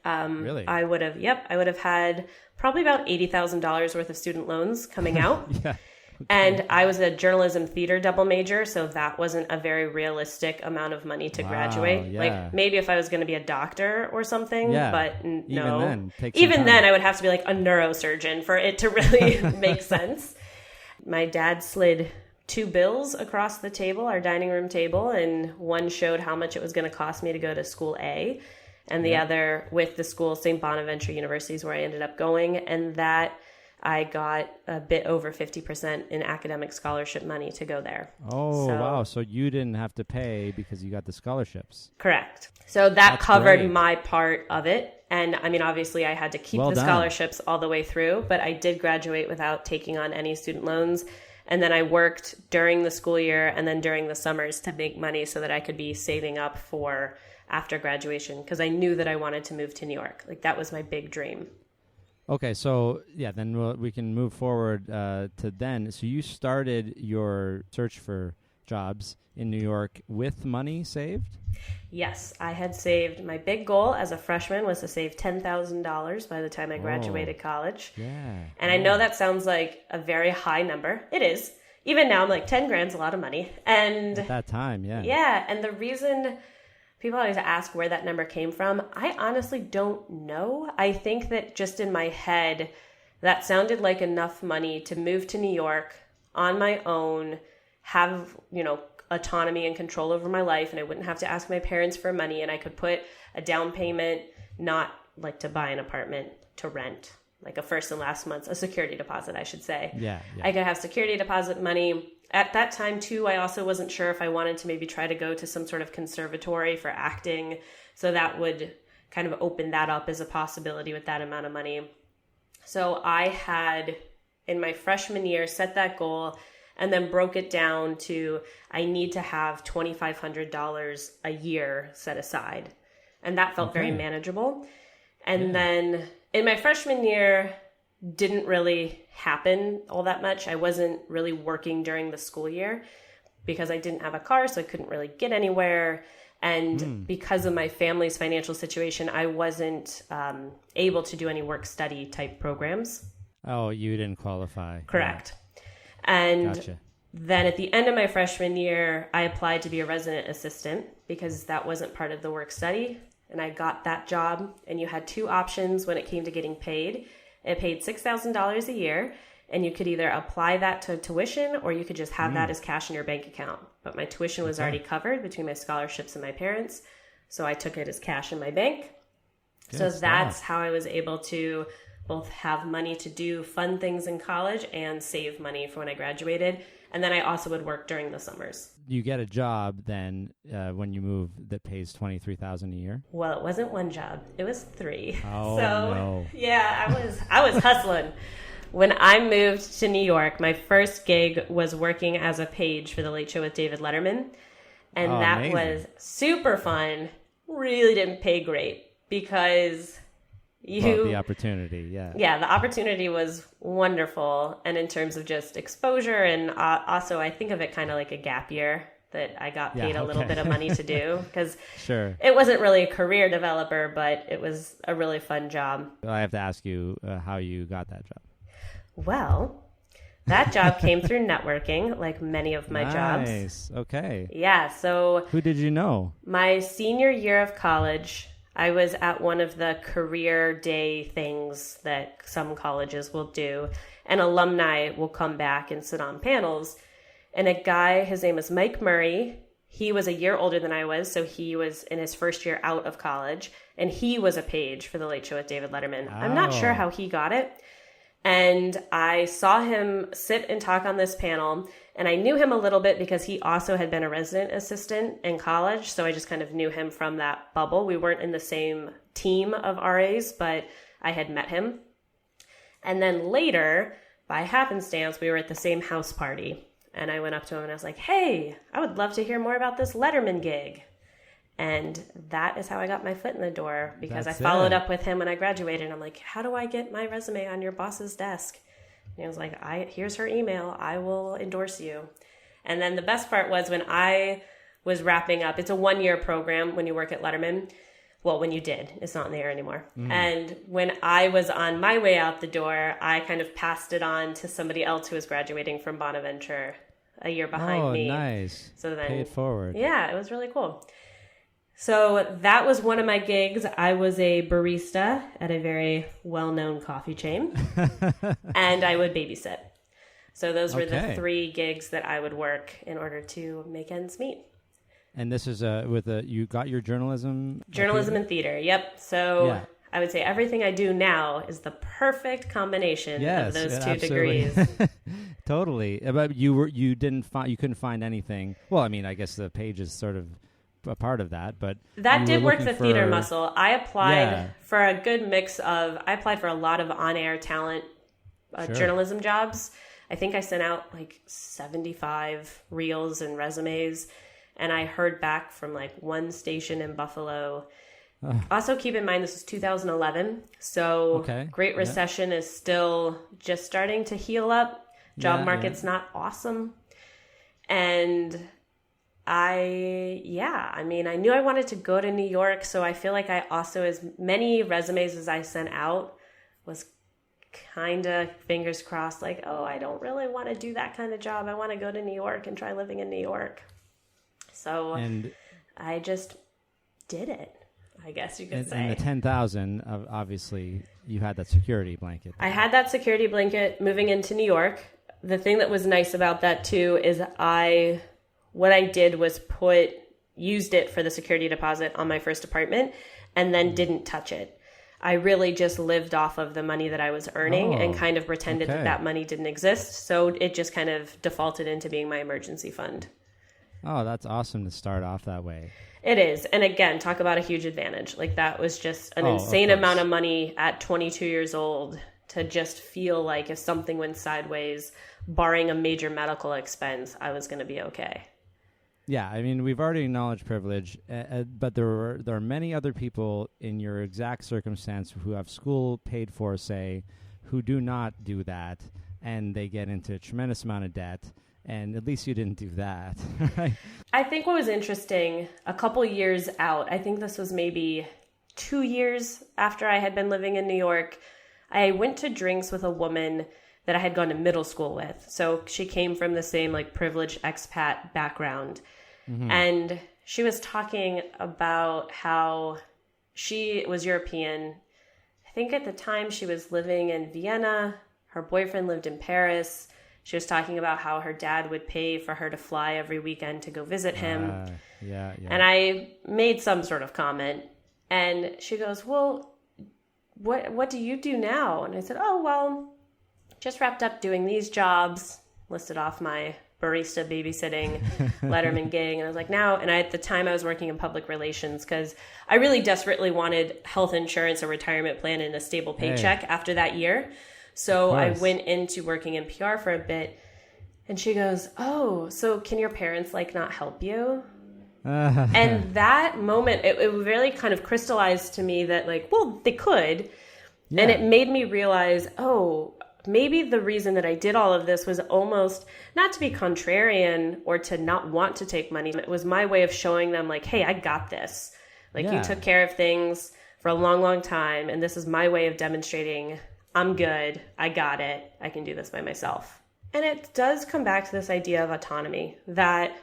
Really? I would have had probably about $80,000 worth of student loans coming out. Yeah. Okay. And I was a journalism theater double major, so that wasn't a very realistic amount of money to graduate. Yeah. Like, maybe if I was going to be a doctor or something, but no. Even then, I would have to be like a neurosurgeon for it to really make sense. My dad slid 2 bills across the table, our dining room table, and one showed how much it was going to cost me to go to school A, and the other with the school, St. Bonaventure University is where I ended up going, and that I got a bit over 50% in academic scholarship money to go there. Oh, wow. So you didn't have to pay because you got the scholarships. Correct. So that's covered great. My part of it. And I mean, obviously I had to keep the scholarships all the way through, but I did graduate without taking on any student loans. And then I worked during the school year and then during the summers to make money so that I could be saving up for after graduation, because I knew that I wanted to move to New York. Like, that was my big dream. Okay, so yeah, then we can move forward to then. So you started your search for jobs in New York with money saved? Yes, I had saved. My big goal as a freshman was to save $10,000 by the time I graduated college. Yeah. And I know that sounds like a very high number. It is. Even now, I'm like, 10 grand's a lot of money. And at that time, yeah. Yeah, and the reason people always ask where that number came from, I honestly don't know. I think that just in my head, that sounded like enough money to move to New York on my own, have, autonomy and control over my life, and I wouldn't have to ask my parents for money, and I could put a down payment, not like to buy an apartment, to rent, like a first and last month's, a security deposit, I should say. Yeah. I could have security deposit money. At that time, too, I also wasn't sure if I wanted to maybe try to go to some sort of conservatory for acting. So that would kind of open that up as a possibility with that amount of money. So I had, in my freshman year, set that goal and then broke it down to, I need to have $2,500 a year set aside. And that felt very manageable. And then in my freshman year, didn't really happen all that much. I wasn't really working during the school year because I didn't have a car, so I couldn't really get anywhere. And because of my family's financial situation, I wasn't able to do any work-study type programs. Oh, you didn't qualify. Correct. Yeah. And then at the end of my freshman year, I applied to be a resident assistant because that wasn't part of the work-study. And I got that job, and you had 2 options when it came to getting paid. It paid $6,000 a year, and you could either apply that to tuition or you could just have that as cash in your bank account. But my tuition was already covered between my scholarships and my parents, so I took it as cash in my bank. Good so that's how I was able to both have money to do fun things in college and save money for when I graduated. And then I also would work during the summers. You get a job then when you move that pays $23,000 a year? Well, it wasn't 1 job. It was 3. Oh, so, no. Yeah, I was hustling. When I moved to New York, my first gig was working as a page for The Late Show with David Letterman. And that was super fun. Really didn't pay great because the opportunity, yeah. Yeah, the opportunity was wonderful. And in terms of just exposure, and also I think of it kind of like a gap year that I got paid a little bit of money to do, because Sure. it wasn't really a career developer, but it was a really fun job. I have to ask you how you got that job. Well, that job came through networking, like many of my jobs. Nice. Okay. Yeah, so Who did you know? my senior year of college, I was at one of the career day things that some colleges will do, and alumni will come back and sit on panels. And a guy, his name was Mike Murray. He was a year older than I was, so he was in his first year out of college, and he was a page for The Late Show with David Letterman. I'm not sure how he got it. And I saw him sit and talk on this panel, and I knew him a little bit because he also had been a resident assistant in college, so I just kind of knew him from that bubble. We weren't in the same team of RAs, but I had met him. And then later, by happenstance, we were at the same house party, and I went up to him and I was like, hey, I would love to hear more about this Letterman gig. And that is how I got my foot in the door, because I followed up with him when I graduated. And I'm like, how do I get my resume on your boss's desk? And he was like, here's her email. I will endorse you. And then the best part was when I was wrapping up, it's a 1-year program when you work at Letterman. Well, when you did, it's not in the air anymore. And when I was on my way out the door, I kind of passed it on to somebody else who was graduating from Bonaventure a year behind me. Oh, nice. So then, pay it forward. Yeah, it was really cool. So that was one of my gigs. I was a barista at a very well-known coffee chain, and I would babysit. So those were the 3 gigs that I would work in order to make ends meet. And this is you got your journalism? Journalism and theater, yep. So I would say everything I do now is the perfect combination of those 2 degrees. Totally. But you couldn't find anything. Well, I mean, I guess the page is sort of a part of that, but that did work the theater muscle. I applied for a good mix of, I applied for a lot of on-air talent journalism jobs. I think I sent out like 75 reels and resumes, and I heard back from like 1 station in Buffalo. Also keep in mind, this is 2011, so Great Recession is still just starting to heal up. Job market's not awesome. And I knew I wanted to go to New York, so I feel like I also, as many resumes as I sent out, was kind of fingers crossed, like, oh, I don't really want to do that kind of job. I want to go to New York and try living in New York. So I just did it, I guess you could say. And the 10,000, obviously, you had that security blanket. I had that security blanket moving into New York. The thing that was nice about that, too, is what I did was used it for the security deposit on my first apartment and then didn't touch it. I really just lived off of the money that I was earning and kind of pretended that money didn't exist. So it just kind of defaulted into being my emergency fund. Oh, that's awesome to start off that way. It is. And again, talk about a huge advantage. Like, that was just an insane amount of money at 22 years old to just feel like if something went sideways, barring a major medical expense, I was going to be okay. Yeah, I mean, we've already acknowledged privilege, but there are many other people in your exact circumstance who have school paid for, say, who do not do that, and they get into a tremendous amount of debt, and at least you didn't do that, right? I think what was interesting, a couple years out, I think this was maybe 2 years after I had been living in New York, I went to drinks with a woman that I had gone to middle school with. So she came from the same like privileged expat background. Mm-hmm. And she was talking about how she was European. I think at the time she was living in Vienna. Her boyfriend lived in Paris. She was talking about how her dad would pay for her to fly every weekend to go visit him. Yeah. And I made some sort of comment. And she goes, well, what do you do now? And I said, oh, well, just wrapped up doing these jobs, listed off my barista babysitting Letterman gig. And I was like, now, and at the time I was working in public relations because I really desperately wanted health insurance, a retirement plan, and a stable paycheck after that year. So I went into working in PR for a bit. And she goes, oh, so can your parents like not help you? And that moment, it really kind of crystallized to me that like, well, they could, Yeah. And it made me realize, oh, maybe the reason that I did all of this was almost not to be contrarian or to not want to take money. It was my way of showing them like, hey, I got this. Like you took care of things for a long, long time. And this is my way of demonstrating I'm good. I got it. I can do this by myself. And it does come back to this idea of autonomy that,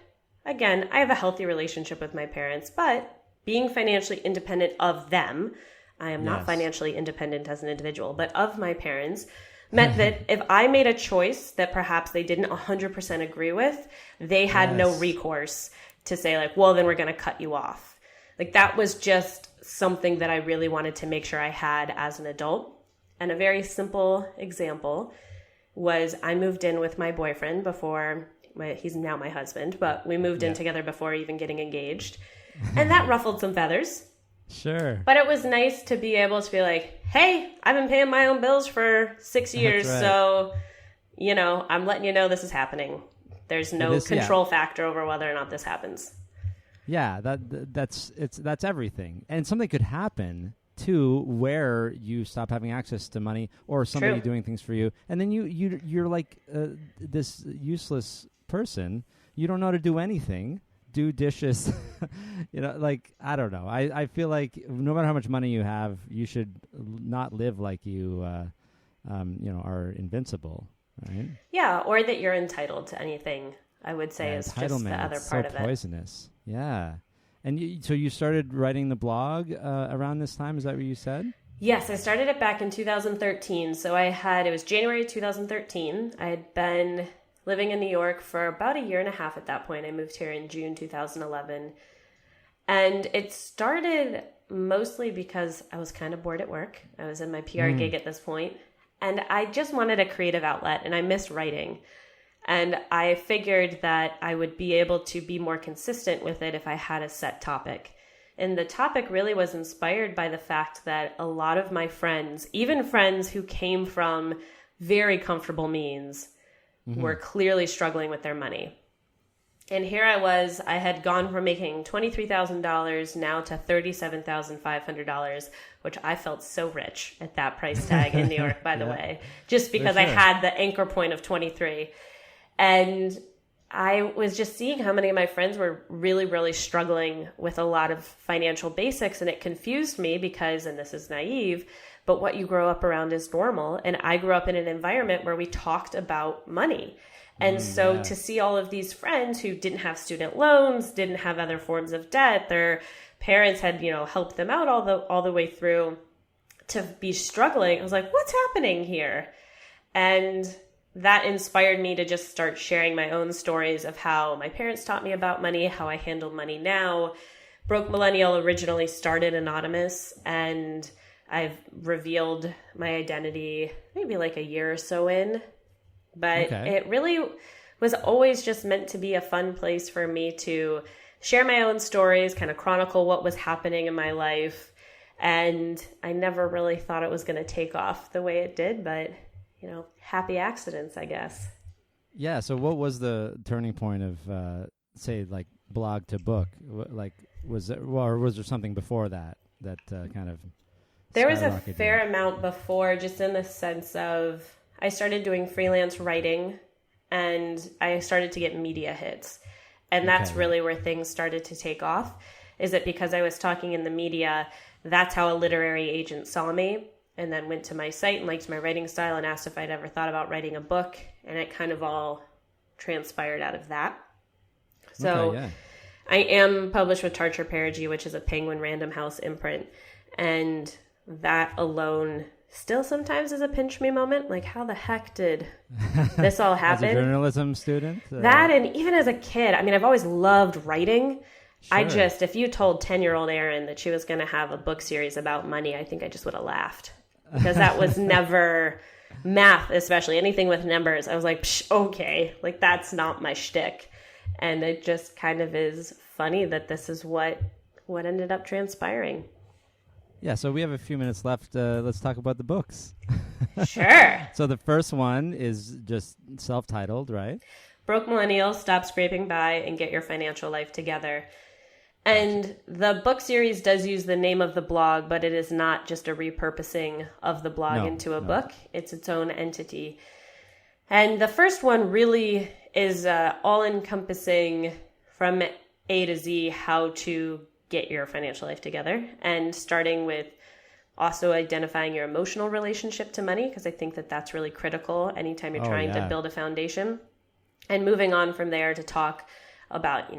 again, I have a healthy relationship with my parents, but being financially independent of them, I am not financially independent as an individual, but of my parents, meant that if I made a choice that perhaps they didn't 100% agree with, they had no recourse to say like, well, then we're going to cut you off. Like that was just something that I really wanted to make sure I had as an adult. And a very simple example was I moved in with my boyfriend before, he's now my husband, but we moved in together before even getting engaged. And that ruffled some feathers. Sure. But it was nice to be able to be like, hey, I've been paying my own bills for 6 years. Right. So, I'm letting you know this is happening. There's no control factor over whether or not this happens. Yeah, that's everything. And something could happen too where you stop having access to money or somebody doing things for you, and then you're like this useless person. You don't know how to do anything, do dishes. Like I don't know. I feel like no matter how much money you have, you should not live like you are invincible, right? Yeah, or that you're entitled to anything. I would say is just the other part of it. Poisonous. Yeah. And so you started writing the blog around this time, is that what you said? Yes, I started it back in 2013. So it was January 2013. I had been living in New York for about a year and a half at that point. I moved here in June 2011. And it started mostly because I was kind of bored at work. I was in my PR gig at this point, and I just wanted a creative outlet, and I missed writing. And I figured that I would be able to be more consistent with it if I had a set topic. And the topic really was inspired by the fact that a lot of my friends, even friends who came from very comfortable means, were clearly struggling with their money. And here I had gone from making $23,000 now to $37,500, which I felt so rich at that price tag in New York, by the way, just because I had the anchor point of 23. And I was just seeing how many of my friends were really, really struggling with a lot of financial basics. And it confused me because, and this is naive, but what you grow up around is normal. And I grew up in an environment where we talked about money. And to see all of these friends who didn't have student loans, didn't have other forms of debt, their parents had, helped them out all the way through, to be struggling, I was like, what's happening here? And that inspired me to just start sharing my own stories of how my parents taught me about money, how I handle money now. Broke Millennial originally started anonymous, and I've revealed my identity maybe like a year or so in. But it really was always just meant to be a fun place for me to share my own stories, kind of chronicle what was happening in my life. And I never really thought it was going to take off the way it did, but happy accidents, I guess. Yeah. So what was the turning point of, say, like blog to book? Like, was there something before that kind of? There was a fair amount before, just in the sense of I started doing freelance writing, and I started to get media hits. And that's really where things started to take off, is that because I was talking in the media, that's how a literary agent saw me, and then went to my site and liked my writing style and asked if I'd ever thought about writing a book. And it kind of all transpired out of that. So I am published with Tarcher Perigee, which is a Penguin Random House imprint. And that alone still sometimes is a pinch me moment. Like, how the heck did this all happen? As a journalism student? That, and even as a kid, I've always loved writing. Sure. If you told 10-year-old Erin that she was going to have a book series about money, I think I just would have laughed. Because that was never math, especially anything with numbers. I was like, okay, like that's not my shtick. And it just kind of is funny that this is what ended up transpiring. Yeah, so we have a few minutes left. Let's talk about the books. Sure. So the first one is just self-titled, right? Broke Millennial, Stop Scraping By and Get Your Financial Life Together. And the book series does use the name of the blog, but it is not just a repurposing of the blog into a book. It's its own entity. And the first one really is all-encompassing from A to Z how to get your financial life together, and starting with also identifying your emotional relationship to money, because I think that that's really critical anytime you're trying to build a foundation. And moving on from there to talk about,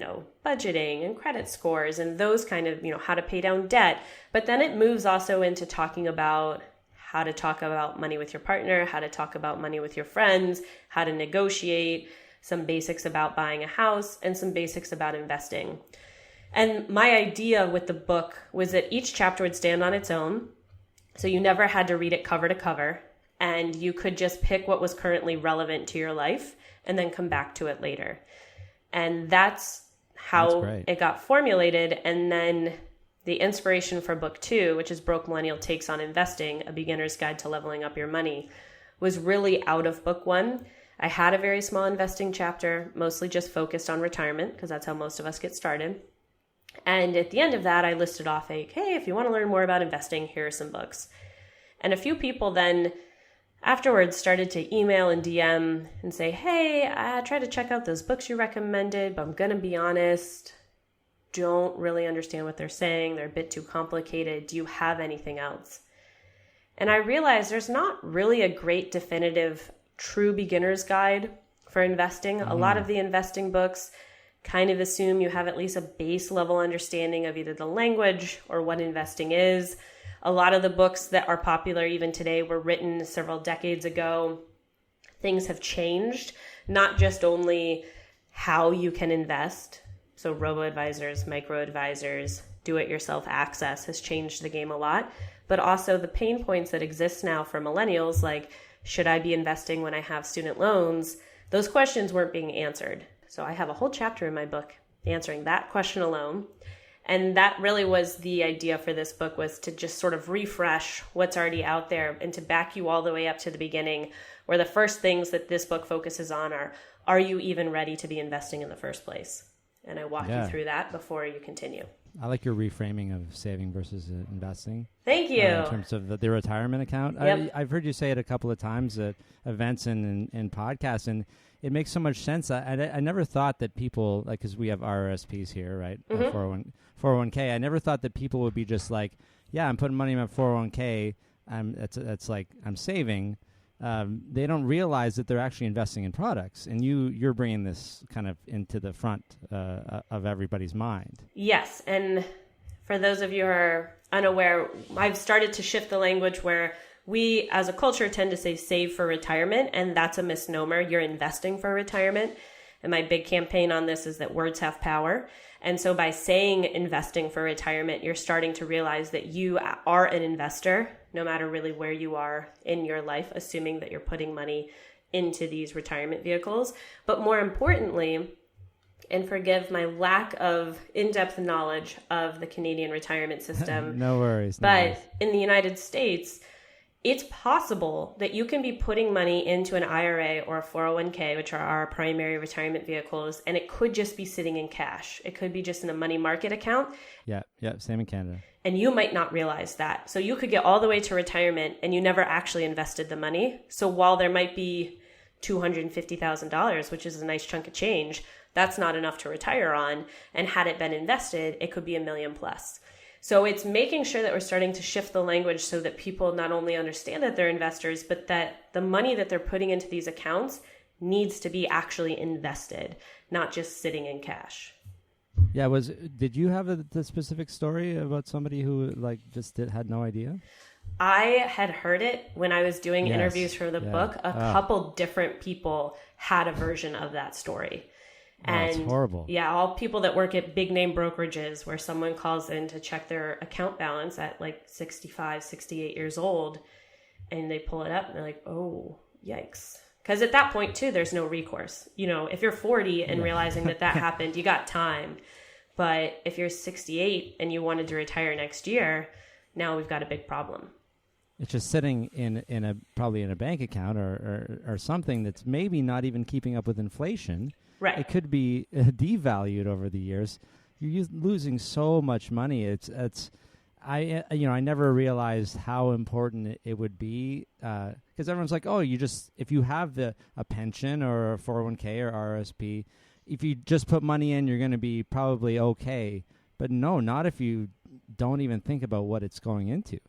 budgeting and credit scores and those kind of, how to pay down debt. But then it moves also into talking about how to talk about money with your partner, how to talk about money with your friends, how to negotiate, some basics about buying a house, and some basics about investing. And my idea with the book was that each chapter would stand on its own. So you never had to read it cover to cover, and you could just pick what was currently relevant to your life and then come back to it later. And that's how it got formulated. And then the inspiration for book 2, which is Broke Millennial Takes on Investing, A Beginner's Guide to Leveling Up Your Money, was really out of book 1. I had a very small investing chapter, mostly just focused on retirement, because that's how most of us get started. And at the end of that, I listed off hey, if you want to learn more about investing, here are some books. And a few people then afterwards started to email and DM and say, hey, I tried to check out those books you recommended, but I'm going to be honest, don't really understand what they're saying. They're a bit too complicated. Do you have anything else? And I realized there's not really a great definitive true beginner's guide for investing. A lot of the investing books kind of assume you have at least a base level understanding of either the language or what investing is. A lot of the books that are popular even today were written several decades ago. Things have changed, not just only how you can invest. So robo-advisors, micro-advisors, do-it-yourself access has changed the game a lot, but also the pain points that exist now for millennials, like should I be investing when I have student loans? Those questions weren't being answered. So I have a whole chapter in my book answering that question alone. And that really was the idea for this book, was to just sort of refresh what's already out there and to back you all the way up to the beginning, where the first things that this book focuses on are you even ready to be investing in the first place? And I walk you through that before you continue. I like your reframing of saving versus investing. Thank you. In terms of the retirement account. Yep. I've heard you say it a couple of times at events and podcasts, and it makes so much sense. I never thought that people, like, because we have RRSPs here, right? 401k. I never thought that people would be just like, yeah, I'm putting money in my 401k. That's like I'm saving. They don't realize that they're actually investing in products, and you're bringing this kind of into the front of everybody's mind. Yes, and for those of you who are unaware, I've started to shift the language where we as a culture tend to say save for retirement, and that's a misnomer. You're investing for retirement. And my big campaign on this is that words have power. And so by saying investing for retirement, you're starting to realize that you are an investor, no matter really where you are in your life, assuming that you're putting money into these retirement vehicles. But more importantly, and forgive my lack of in-depth knowledge of the Canadian retirement system. No worries. But in the United States, it's possible that you can be putting money into an IRA or a 401k, which are our primary retirement vehicles, and it could just be sitting in cash. It could be just in a money market account. Yeah, same in Canada. And you might not realize that. So you could get all the way to retirement and you never actually invested the money. So while there might be $250,000, which is a nice chunk of change, that's not enough to retire on. And had it been invested, it could be $1 million plus. So it's making sure that we're starting to shift the language so that people not only understand that they're investors, but that the money that they're putting into these accounts needs to be actually invested, not just sitting in cash. Yeah, did you have the specific story about somebody who had no idea? I had heard it when I was doing interviews for the book. A couple different people had a version of that story. And it's horrible. Yeah, all people that work at big name brokerages where someone calls in to check their account balance at like 65, 68 years old, and they pull it up and they're like, oh, yikes. Because at that point, too, there's no recourse. If you're 40 and realizing that happened, you got time. But if you're 68 and you wanted to retire next year, now we've got a big problem. It's just sitting probably in a bank account or something that's maybe not even keeping up with inflation. Right. It could be devalued over the years. you're losing so much money. I never realized how important it would be, because everyone's like, oh, if you have a pension or a 401k or RSP, if you just put money in, you're going to be probably okay. But no, not if you don't even think about what it's going into.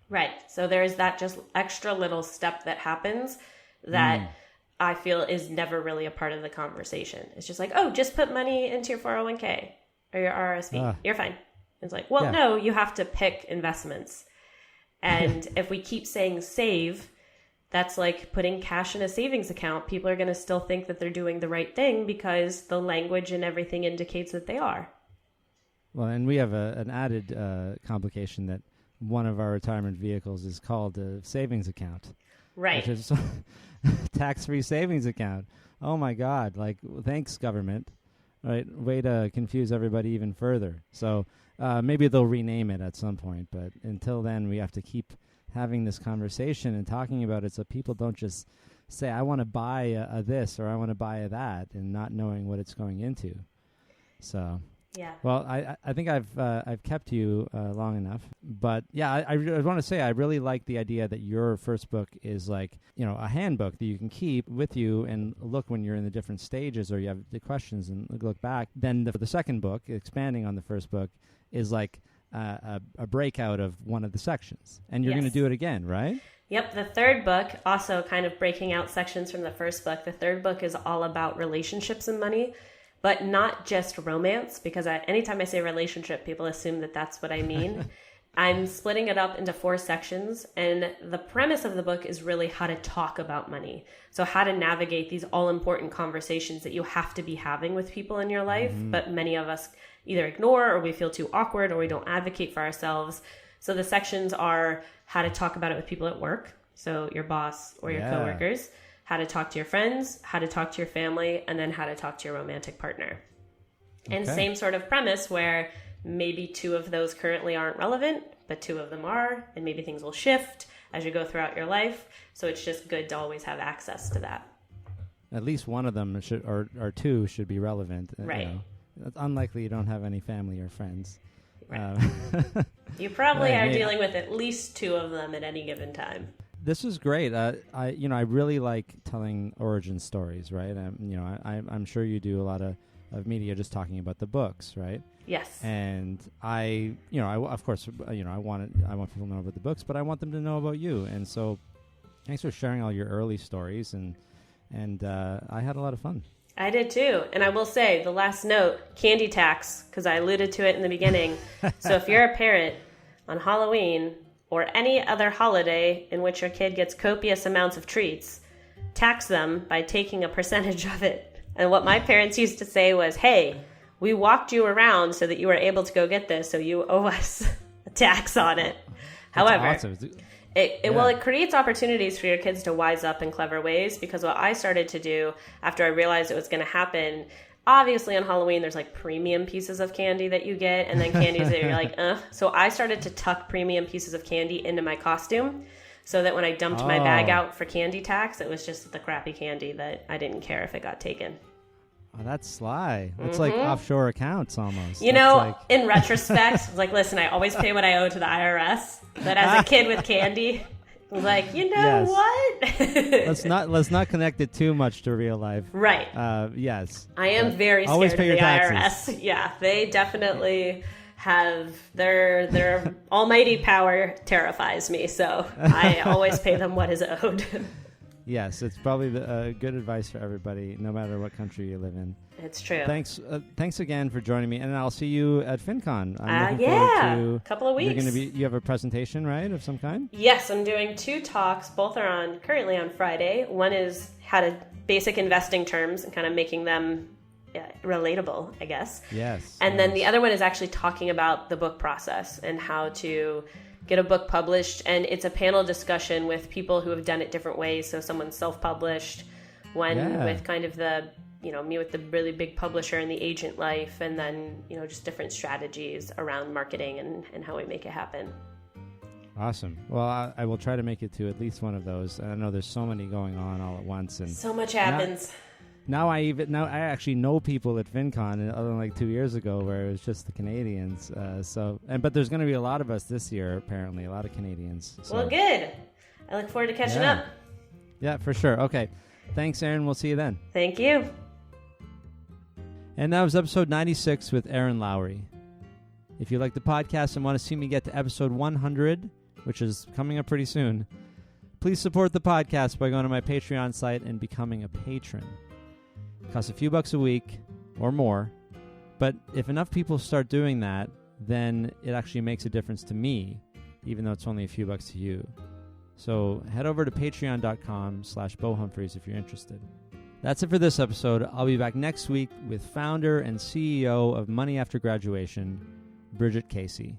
Right. So there's that just extra little step that happens that I feel is never really a part of the conversation. It's just like, oh, just put money into your 401k or your RSP. You're fine. It's like, well, no, you have to pick investments. And if we keep saying save, that's like putting cash in a savings account. People are going to still think that they're doing the right thing because the language and everything indicates that they are. Well, and we have an added complication that one of our retirement vehicles is called a savings account. Right. Which is tax-free savings account. Oh, my God. Like, thanks, government. Right. Way to confuse everybody even further. So maybe they'll rename it at some point. But until then, we have to keep having this conversation and talking about it so people don't just say, I want to buy a this or I want to buy a that, and not knowing what it's going into. So... Yeah. Well, I think I've kept you long enough, but yeah, I want to say I really like the idea that your first book is like, a handbook that you can keep with you and look when you're in the different stages or you have the questions and look back. Then the second book, expanding on the first book, is like a breakout of one of the sections, and you're going to do it again, right? Yep. The third book, also kind of breaking out sections from the first book. The third book is all about relationships and money. But not just romance, because anytime I say relationship, people assume that that's what I mean. I'm splitting it up into 4 sections, and the premise of the book is really how to talk about money. So how to navigate these all-important conversations that you have to be having with people in your life, but many of us either ignore or we feel too awkward or we don't advocate for ourselves. So the sections are how to talk about it with people at work, so your boss or your coworkers, how to talk to your friends, how to talk to your family, and then how to talk to your romantic partner. Okay. And same sort of premise where maybe 2 of those currently aren't relevant, but 2 of them are, and maybe things will shift as you go throughout your life. So it's just good to always have access to that. At least one of them or 2 should be relevant. Right. It's unlikely you don't have any family or friends. Right. You probably are dealing with at least 2 of them at any given time. This is great. I really like telling origin stories, right? I'm sure you do a lot of media just talking about the books, right? Yes. And I of course, I want people to know about the books, but I want them to know about you. And so, thanks for sharing all your early stories, and I had a lot of fun. I did too. And I will say, the last note, candy tax, because I alluded to it in the beginning. So if you're a parent on Halloween or any other holiday in which your kid gets copious amounts of treats, tax them by taking a percentage of it. And what my parents used to say was, hey, we walked you around so that you were able to go get this, so you owe us a tax on it. However, awesome. It creates opportunities for your kids to wise up in clever ways, because what I started to do after I realized it was going to happen, obviously on Halloween there's like premium pieces of candy that you get, and then candies that you're like, So I started to tuck premium pieces of candy into my costume, so that when I dumped my bag out for candy tax, it was just the crappy candy that I didn't care if it got taken. Oh, that's sly. It's like offshore accounts almost. In retrospect, I was like, listen, I always pay what I owe to the IRS. But as a kid with candy, I was like, what? let's not connect it too much to real life. Right. Yes. I am very scared of the IRS. Yeah, they definitely have their almighty power terrifies me. So I always pay them what is owed. Yes, it's probably good advice for everybody, no matter what country you live in. It's true. Thanks again for joining me, and I'll see you at FinCon. I'm looking forward to a couple of weeks. You have a presentation, right, of some kind? Yes, I'm doing 2 talks. Both are currently on Friday. One is how to basic investing terms and kind of making them relatable, I guess. Yes. And then the other one is actually talking about the book process and how to get a book published, and it's a panel discussion with people who have done it different ways. So someone's self-published, one with kind of the, me with the really big publisher and the agent life, and then, just different strategies around marketing and how we make it happen. Awesome. Well, I will try to make it to at least one of those. I know there's so many going on all at once, and so much happens. Now I actually know people at FinCon, other than like 2 years ago where it was just the Canadians. But there's going to be a lot of us this year, apparently, a lot of Canadians. So. Well, good. I look forward to catching up. Yeah, for sure. Okay. Thanks, Erin. We'll see you then. Thank you. And that was episode 96 with Erin Lowry. If you like the podcast and want to see me get to episode 100, which is coming up pretty soon, please support the podcast by going to my Patreon site and becoming a patron. It costs a few bucks a week or more, but if enough people start doing that, then it actually makes a difference to me, even though it's only a few bucks to you. So head over to patreon.com/BeauHumphreys if you're interested. That's it for this episode. I'll be back next week with founder and CEO of Money After Graduation, Bridget Casey.